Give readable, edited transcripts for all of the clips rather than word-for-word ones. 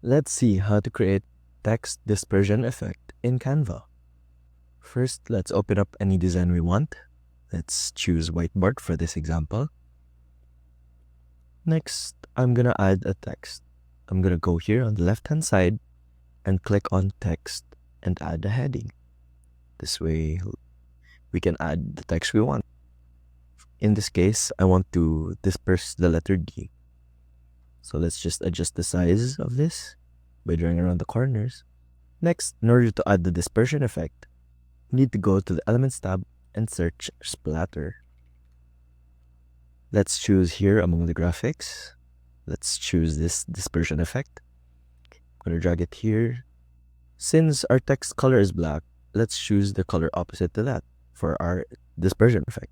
Let's see how to create text dispersion effect in Canva. First, let's open up any design we want. Let's choose whiteboard for this example. Next, I'm gonna add a text. I'm gonna go here on the left-hand side and click on text and add a heading. This way, we can add the text we want. In this case, I want to disperse the letter D. So let's just adjust the size of this by drawing around the corners. Next, in order to add the dispersion effect, we need to go to the Elements tab and search Splatter. Let's choose here among the graphics. Let's choose this dispersion effect. I'm going to drag it here. Since our text color is black, let's choose the color opposite to that for our dispersion effect.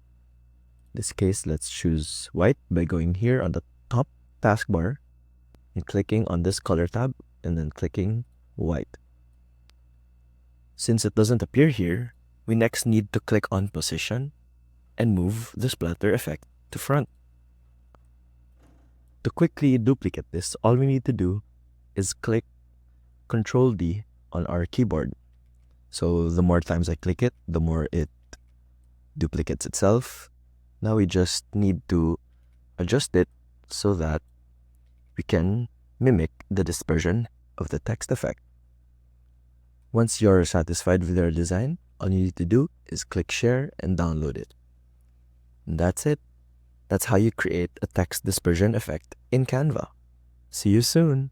In this case, let's choose white by going here on the top taskbar and clicking on this color tab and then clicking white. Since it doesn't appear here, we next need to click on position and move the splatter effect to front. To quickly duplicate this, all we need to do is click Ctrl D on our keyboard. So the more times I click it, the more it duplicates itself. Now we just need to adjust it so that we can mimic the dispersion of the text effect. Once you're satisfied with your design, all you need to do is click share and download it. And that's it. That's how you create a text dispersion effect in Canva. See you soon!